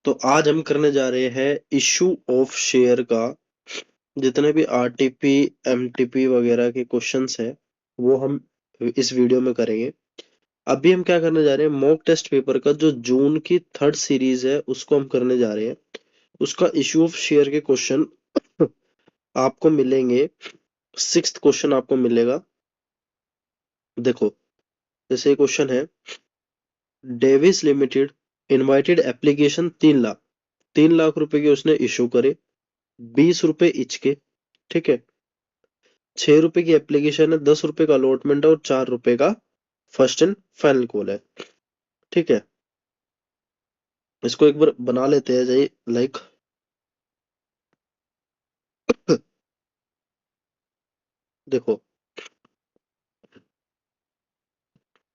तो आज हम करने जा रहे हैं इशू ऑफ शेयर का। जितने भी आरटीपी एमटीपी वगैरह के क्वेश्चंस हैं वो हम इस वीडियो में करेंगे। अभी हम क्या करने जा रहे हैं, मॉक टेस्ट पेपर का जो जून की थर्ड सीरीज है उसको हम करने जा रहे हैं। उसका इशू ऑफ शेयर के क्वेश्चन आपको मिलेंगे। सिक्स्थ क्वेश्चन आपको मिलेगा। देखो, जैसे क्वेश्चन है, Davis limited invited application 3 lakh, 3 lakh रुपए के उसने इशू करे, 20 रुपए इच के। ठीक है, 6 रुपए की एप्लीकेशन है, 10 रुपए का अलॉटमेंट है और 4 रुपए का फर्स्ट एंड फाइनल कॉल है। ठीक है, इसको एक बार बना लेते हैं जाइए, लाइक देखो,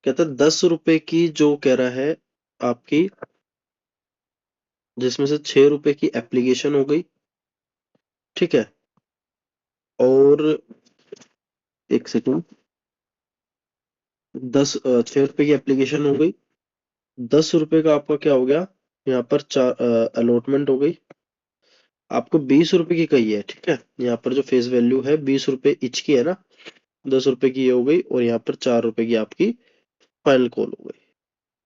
कहते हैं 10 रुपए की जो कह रहा है आपकी, जिसमें से 6 रुपए की एप्लीकेशन हो गई। ठीक है, और एक सेकंड, 6 रुपए की एप्लीकेशन हो गई, 10 रुपए का आपका क्या हो गया, यहाँ पर चार अलॉटमेंट हो गई। आपको 20 रुपए की कही है। ठीक है, यहाँ पर जो फेस वैल्यू है 20 रुपए इच की है ना, 10 रुपए की ये हो गई और यहाँ पर 4 रुपए की आपकी फाइनल कॉल हो गई।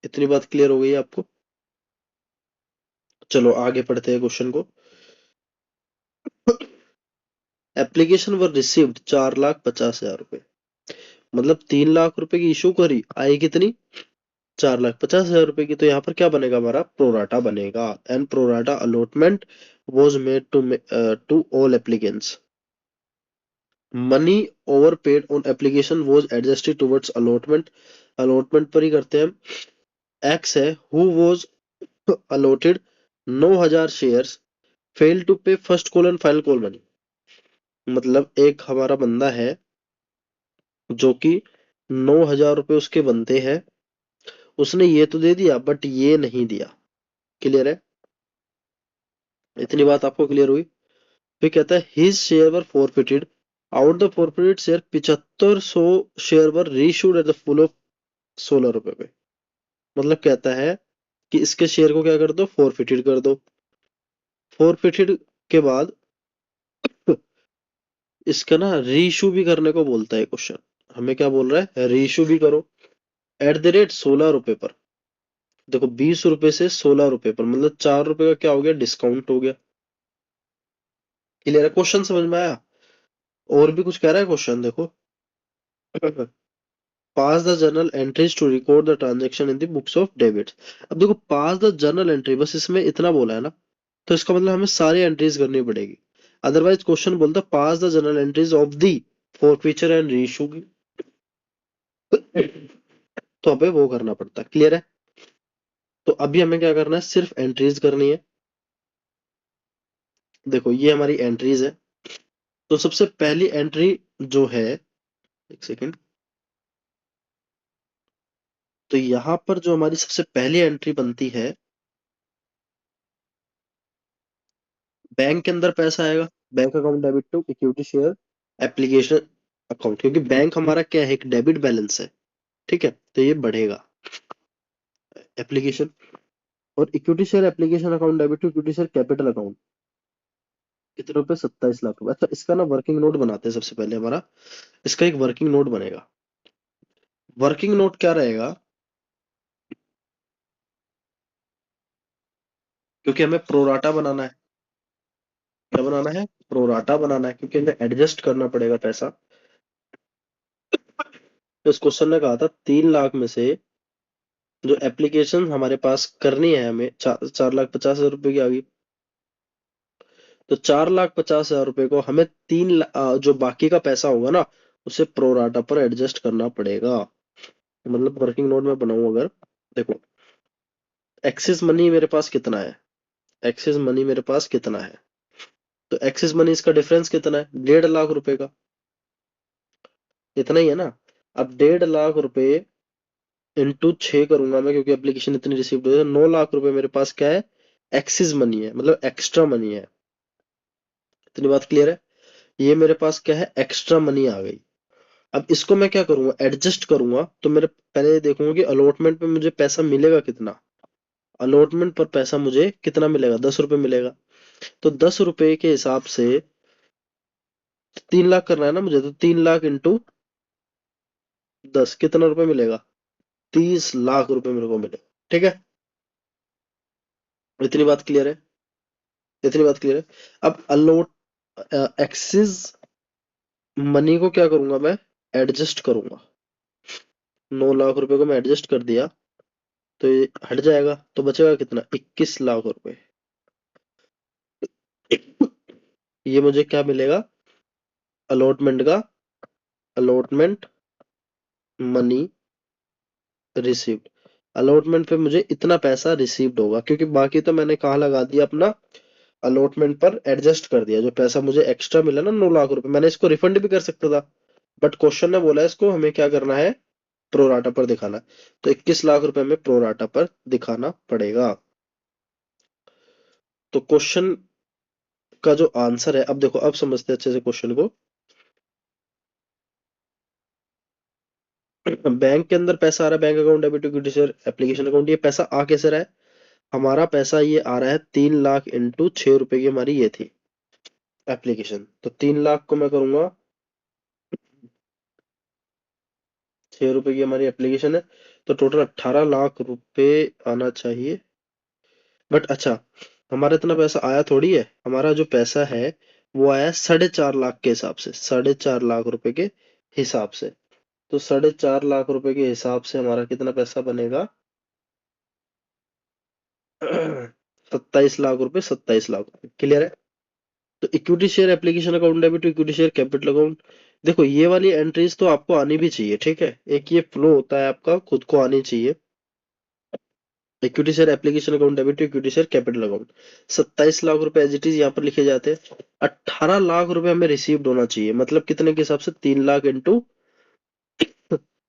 इतनी बात क्लियर हो गई है आपको। चलो आगे पढ़ते हैं क्वेश्चन को। एप्लीकेशन वर रिसीव्ड 4,50,000 रुपए, मतलब 3 लाख रुपए की इशू करी, आई कितनी, 4,50,000 रुपए की। तो यहाँ पर क्या बनेगा, हमारा प्रोराटा बनेगा। And pro rata allotment was made to all applicants. Money overpaid on application was adjusted towards allotment. Allotment पर ही करते हैं। एक्स है, who was allotted 9,000 shares, fail to pay first call and final call money. मतलब एक हमारा बंदा है जो कि 9,000 रुपए उसके बनते हैं, उसने ये तो दे दिया बट ये नहीं दिया। क्लियर है, इतनी बात आपको क्लियर हुई। फिर कहता है his share were forfeited, out the forfeited share 7500 share were reissued at the full of 16 रुपए पे। मतलब कहता है कि इसके शेयर को क्या कर दो, फॉरफिटेड कर दो। फॉरफिटेड के बाद इसका ना रीइश्यू भी करने को बोलता है क्वेश्चन। हमें क्या बोल रहा है, रीइश्यू भी करो एट द रेट 16 रुपए पर। देखो, 20 रुपए से 16 रुपए पर, मतलब 4 रुपए का क्या हो गया, डिस्काउंट हो गया। क्लियर है, क्वेश्चन समझ में आया। और भी कुछ कह रहा है क्वेश्चन, देखो। Pass the journal entries to record the transaction in the books of debit. अब देखो, पास द जर्नल एंट्री, बस इसमें इतना बोला है ना, तो इसका मतलब हमें सारी एंट्रीज करनी पड़ेगी। अदरवाइज क्वेश्चन बोलता pass the journal entries of the forfeiture and reissue की, तो हमें वो करना पड़ता है। क्लियर है, तो अभी हमें क्या करना है, सिर्फ एंट्रीज करनी है। देखो, ये हमारी एंट्रीज है। तो सबसे पहली एंट्री जो है, एक सेकेंड, तो यहां पर जो हमारी सबसे पहली एंट्री बनती है, बैंक के अंदर पैसा आएगा, bank account debit to equity share application account, क्योंकि बैंक हमारा क्या है, एक डेबिट बैलेंस है। ठीक है, तो ये बढ़ेगा एप्लीकेशन। और equity share application account debit to equity share capital account, कितने रुपए, 27 लाख रुपए। अच्छा, इसका ना वर्किंग नोट बनाते हैं सबसे पहले हमारा। इसका एक वर्किंग नोट बनेगा। वर्किंग नोट क्या रहेगा, क्योंकि हमें प्रोराटा बनाना है। क्या बनाना है, प्रोराटा बनाना है, क्योंकि हमें एडजस्ट करना पड़ेगा पैसा। तो इस क्वेश्चन ने कहा था 3 लाख में से जो एप्लीकेशन हमारे पास करनी है हमें, 4,50,000 रुपए की आ गई। तो 4,50,000 रुपए को हमें जो बाकी का पैसा होगा ना, उसे प्रोराटा पर एडजस्ट करना पड़ेगा। मतलब वर्किंग नोट में बनाऊं अगर, देखो, एक्सिस मनी मेरे पास कितना है, एक्सिस मनी मेरे पास कितना है, तो एक्सिस मनी इसका डिफरेंस कितना है, 1.5 लाख रुपए का, इतना ही है ना। अब 1.5 लाख रुपए इंटू 6 करूंगा मैं, क्योंकि एप्लीकेशन इतनी रिसीव हुई है, 9 लाख रुपए मेरे पास क्या है, एक्सिस मनी है, मतलब एक्स्ट्रा मनी है। इतनी बात क्लियर है, ये मेरे पास क्या है, एक्स्ट्रा मनी आ गई। अब इसको मैं क्या करूंगा, एडजस्ट करूंगा। तो मेरे पहले देखूंगा कि अलॉटमेंट में मुझे पैसा मिलेगा कितना। अलॉटमेंट पर पैसा मुझे कितना मिलेगा, 10 रुपए मिलेगा। तो 10 रुपए के हिसाब से 3 लाख करना है ना मुझे, तो 3 लाख इंटू 10 कितना रुपए मिलेगा, 30 लाख रुपए मेरे को मिलेगा। ठीक है, इतनी बात क्लियर है, इतनी बात क्लियर है। अब अलॉट एक्सिस मनी को क्या करूंगा मैं, एडजस्ट करूंगा। 9 लाख रुपए को मैं एडजस्ट कर दिया, तो ये हट जाएगा, तो बचेगा कितना, 21 लाख रुपए। ये मुझे क्या मिलेगा, अलॉटमेंट का, अलॉटमेंट मनी रिसीव्ड। अलॉटमेंट पे मुझे इतना पैसा रिसीव्ड होगा, क्योंकि बाकी तो मैंने कहाँ लगा दिया अपना, अलॉटमेंट पर एडजस्ट कर दिया। जो पैसा मुझे एक्स्ट्रा मिला ना 9 लाख रुपए, मैंने इसको रिफंड भी कर सकता था, बट क्वेश्चन ने बोला इसको हमें क्या करना है, प्रोराटा पर दिखाना है। तो 21 लाख रुपए में प्रोराटा पर दिखाना पड़ेगा। तो क्वेश्चन का जो आंसर है, अब देखो, अब समझते हैं अच्छे से क्वेश्चन को। बैंक के अंदर पैसा आ रहा है, bank account debit equity share application account, ये पैसा आ कैसे रहा है, हमारा पैसा ये आ रहा है 3 लाख इंटू 6 रुपए की हमारी ये थी एप्लीकेशन। तो 3 लाख को मैं करूंगा, 6 रुपए की हमारी एप्लीकेशन है, तो टोटल 18 लाख रुपए आना चाहिए। बट अच्छा, हमारा इतना पैसा आया थोड़ी है, हमारा जो पैसा है वो आया 4.5 लाख के हिसाब से, 4.5 लाख रुपए के हिसाब से। तो 4.5 लाख रुपए के हिसाब से हमारा कितना पैसा बनेगा, 27 लाख रुपए, 27 लाख रुपए। क्लियर है। तो equity share application account debit, equity share capital account, देखो ये वाली एंट्रीज तो आपको आनी भी चाहिए। ठीक है, एक ये फ्लो होता है आपका, खुद को आनी चाहिए। Equity share application account debit, equity share capital account, 27 lakh रुपए एज इट इज यहाँ पर लिखे जाते हैं। 18 लाख रुपए हमें रिसीव्ड होना चाहिए, मतलब कितने के हिसाब से, 3 लाख इंटू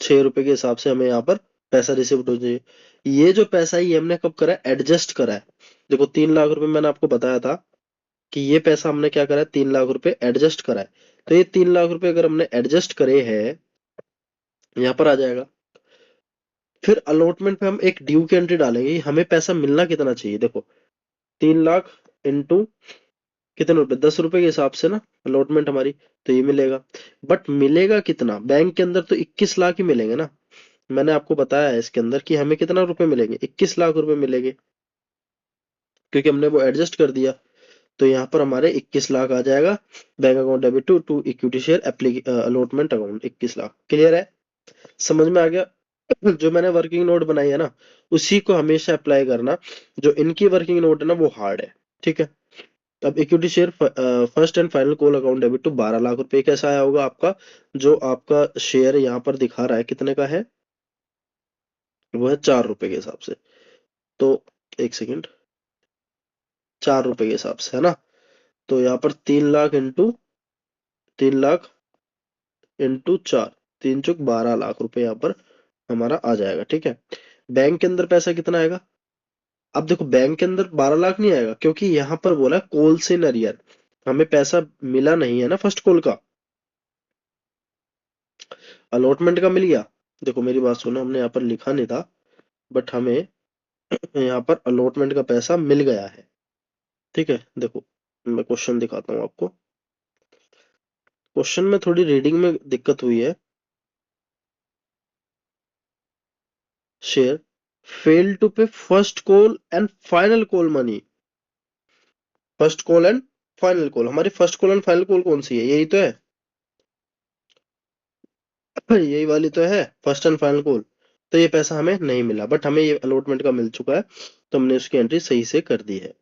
6 रुपए के हिसाब से हमें यहाँ पर पैसा रिसीव्ड हो चाहिए। ये जो पैसा है ये हमने कब करा है, एडजस्ट करा है। देखो 3 लाख रुपए मैंने आपको बताया था कि ये पैसा हमने क्या करा है, 3 लाख रुपए एडजस्ट करा है। तो ये 3 लाख रुपए अगर हमने एडजस्ट करे हैं, यहाँ पर आ जाएगा। फिर अलॉटमेंट पे हम एक ड्यू की एंट्री डालेंगे, हमें पैसा मिलना कितना चाहिए। देखो 3 लाख इंटू कितने रुपए, 10 रुपए के हिसाब से ना अलॉटमेंट हमारी, तो ये मिलेगा। बट मिलेगा कितना, बैंक के अंदर तो 21 लाख ही मिलेंगे ना। मैंने आपको बताया है इसके अंदर कि हमें कितना रुपए मिलेंगे, 21 लाख रुपए मिलेंगे, क्योंकि हमने वो एडजस्ट कर दिया। तो यहाँ पर हमारे 21 लाख आ जाएगा। Bank account debit to to equity share allotment account 21 lakh. Clear है, समझ में आ गया। जो मैंने वर्किंग नोट बनाई है ना, उसी को हमेशा अप्लाई करना। जो इनकी वर्किंग नोट है ना वो हार्ड है। ठीक है। अब equity share first and final call account debit to 12 lakh रुपए, कैसा आया होगा आपका, जो आपका शेयर यहाँ पर दिखा रहा है कितने का है, वो है 4 रुपए के हिसाब से। तो एक सेकेंड, 4 रुपए के हिसाब से है ना। तो यहाँ पर 3 लाख इंटू 4, 3 चौक 12 लाख रुपए यहाँ पर हमारा आ जाएगा। ठीक है। बैंक के अंदर पैसा कितना आएगा, अब देखो बैंक के अंदर 12 लाख नहीं आएगा, क्योंकि यहाँ पर बोला कॉल से इन अरियर, हमें पैसा मिला नहीं है ना फर्स्ट कॉल का, अलॉटमेंट का मिल गया। देखो मेरी बात सुनो, हमने यहाँ पर लिखा नहीं था, बट हमें यहाँ पर अलॉटमेंट का पैसा मिल गया है। ठीक है, देखो मैं क्वेश्चन दिखाता हूँ आपको। क्वेश्चन में थोड़ी रीडिंग में दिक्कत हुई है। Share fail to pay first call and final call money. First call and final call, हमारी first call and final call कौन सी है, यही तो है। यही वाली तो है फर्स्ट एंड फाइनल कॉल। तो ये पैसा हमें नहीं मिला, बट हमें ये अलॉटमेंट का मिल चुका है, तो हमने उसकी एंट्री सही से कर दी है।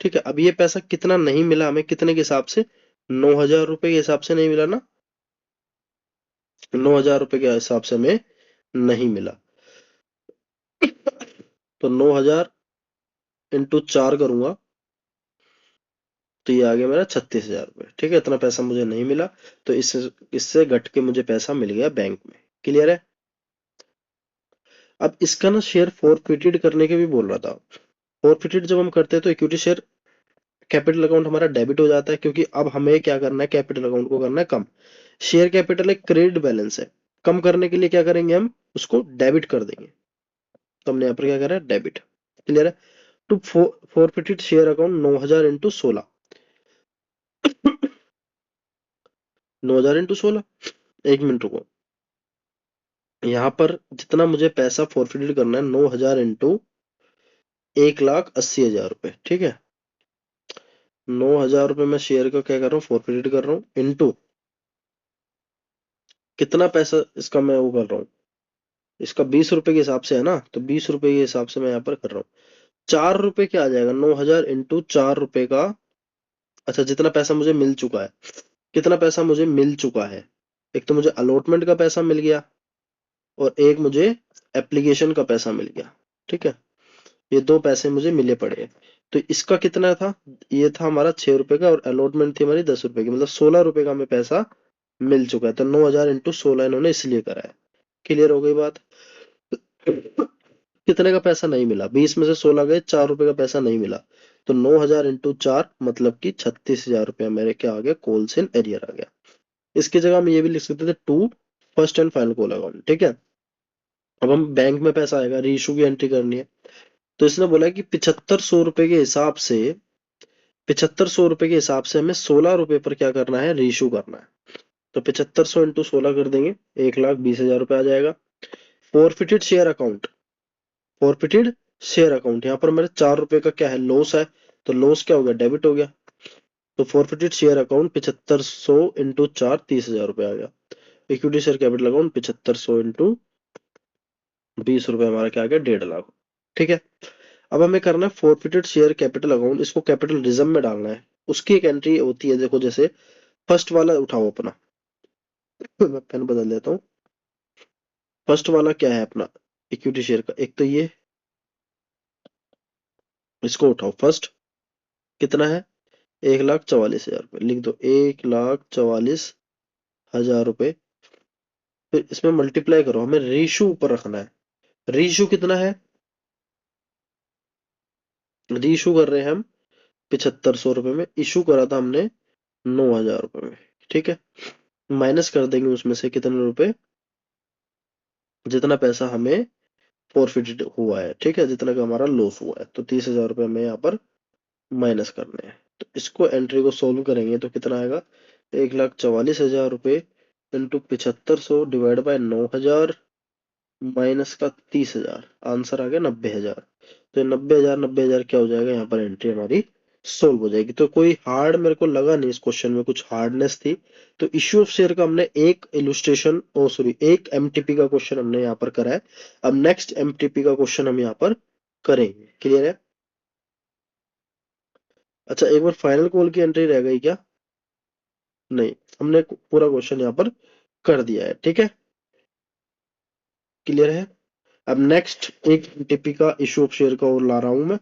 ठीक है। अब ये पैसा कितना नहीं मिला हमें, कितने के हिसाब से, 9,000 रुपए के हिसाब से नहीं मिला ना, 9,000 रुपए के हिसाब से हमें नहीं मिला। तो 9,000 इंटू 4 करूंगा, तो ये आ गया मेरा 36,000 रुपए। ठीक है, इतना पैसा मुझे नहीं मिला, तो इससे इससे घट के मुझे पैसा मिल गया बैंक में। क्लियर है। अब इसका ना शेयर फॉरफिटेड करने के भी बोल रहा था। फॉरफिटेड जब हम करते हैं तो इक्विटी शेयर कैपिटल अकाउंट हमारा डेबिट हो जाता है, क्योंकि अब हमें क्या करना है, कैपिटल अकाउंट को करना है कम। शेयर कैपिटल एक क्रेडिट बैलेंस है, कम करने के लिए क्या करेंगे हम, उसको डेबिट कर देंगे। तो हमने यहाँ पर क्या करा है, डेबिट। क्लियर है? To forfeited share account 9000 into 16, 9000 into 16, एक मिनट रुको। यहाँ पर जितना मुझे पैसा फॉरफिटेड करना है 9000 इंटू 1,80,000 रुपए, ठीक है? 9000 रुपए मैं शेयर का क्या कर रहा हूँ, फॉरफिटेड कर रहा हूँ, इंटू कितना पैसा इसका मैं वो कर रहा हूँ, इसका 20 रुपए के हिसाब से है ना, तो 20 रुपए के हिसाब से मैं यहाँ पर कर रहा हूँ। 4 रुपए क्या आ जाएगा, 9000 इंटू 4 रुपए का, अच्छा जितना पैसा मुझे मिल चुका है, कितना पैसा मुझे मिल चुका है, एक तो मुझे अलॉटमेंट का पैसा मिल गया और एक मुझे एप्लीकेशन का पैसा मिल गया, ठीक है? ये दो पैसे मुझे मिले पड़े हैं। तो इसका कितना था, ये था हमारा 6 रुपए का और अलॉटमेंट थी हमारी 10 रुपए की, मतलब 16 रुपए का हमें पैसा मिल चुका है। तो 9000 इंटू 16 इन्होंने इसलिए करा है। क्लियर हो गई बात? कितने का पैसा नहीं मिला, 20 में से 16 गए, 4 रुपए का पैसा नहीं मिला, तो 9000 इंटू 4 मतलब कि 36,000 रुपया मेरे क्या आ गया, कॉल्स इन एरियर आ गया। इसकी जगह हम ये भी लिख सकते थे to first and final call account, ठीक है? अब हम बैंक में पैसा आएगा, रीइशू की एंट्री करनी है, तो इसने बोला कि 7500 रुपए के हिसाब से, 7500 रुपए के हिसाब से हमें 16 रुपए पर क्या करना है, रीइशू करना है। तो 7500 इंटू 16 कर देंगे, 1,20,000 रुपए आ जाएगा। Forfeited share account, forfeited share account, यहाँ पर मेरे 4 रुपए का क्या है, लॉस है, तो लॉस क्या हो गया, डेबिट हो गया। तो फॉरफिटेड शेयर अकाउंट 7500 इंटू 4 30,000 रुपए आ गया। Equity share capital account 7500 into 20 रुपए हमारा क्या आ गया, 1.5 लाख, ठीक है? अब हमें करना है फॉरफिटेड शेयर कैपिटल अकाउंट, इसको कैपिटल रिजर्व में डालना है। उसकी एक एंट्री होती है, देखो जैसे फर्स्ट वाला उठाओ अपना, मैं पेन बदल देता हूँ। फर्स्ट वाला क्या है अपना, इक्विटी शेयर का, एक तो ये, इसको उठाओ फर्स्ट, कितना है, 1,44,000 रुपए लिख दो, 1,44,000 रुपए। फिर इसमें मल्टीप्लाई करो, हमें रेशो ऊपर रखना है। रेशो कितना है, रीइशू कर रहे हैं हम 7500 रुपए में, इशू करा था हमने 9,000 रुपए में, ठीक है? माइनस कर देंगे उसमें से कितने रुपए, जितना पैसा हमें फॉरफिटेड हुआ है, ठीक है, जितना का हमारा लॉस हुआ है, तो 30,000 रुपए हमें यहाँ पर माइनस करने हैं। तो इसको एंट्री को सोल्व करेंगे तो कितना आएगा, 1,44,000 रुपए इंटू 7500 डिवाइड बाय 9,000 माइनस का 30,000, आंसर आ गया 90,000। तो 90,000 90,000 क्या हो जाएगा, यहाँ पर एंट्री हमारी सोल्व हो जाएगी। तो कोई हार्ड मेरे को लगा नहीं, इस क्वेश्चन में कुछ हार्डनेस थी। तो इश्यू ऑफ शेयर का हमने एक इलुस्ट्रेशन, ओ सॉरी, एक एमटीपी का क्वेश्चन हमने यहाँ पर करा है। अब नेक्स्ट एमटीपी का क्वेश्चन हम यहाँ पर करेंगे। क्लियर है? अच्छा, एक बार फाइनल कॉल की एंट्री रह गई क्या? नहीं, हमने पूरा क्वेश्चन यहाँ पर कर दिया है, ठीक है? क्लियर है? अब नेक्स्ट एक एमटीपी का इशू ऑफ शेयर का और ला रहा हूं मैं।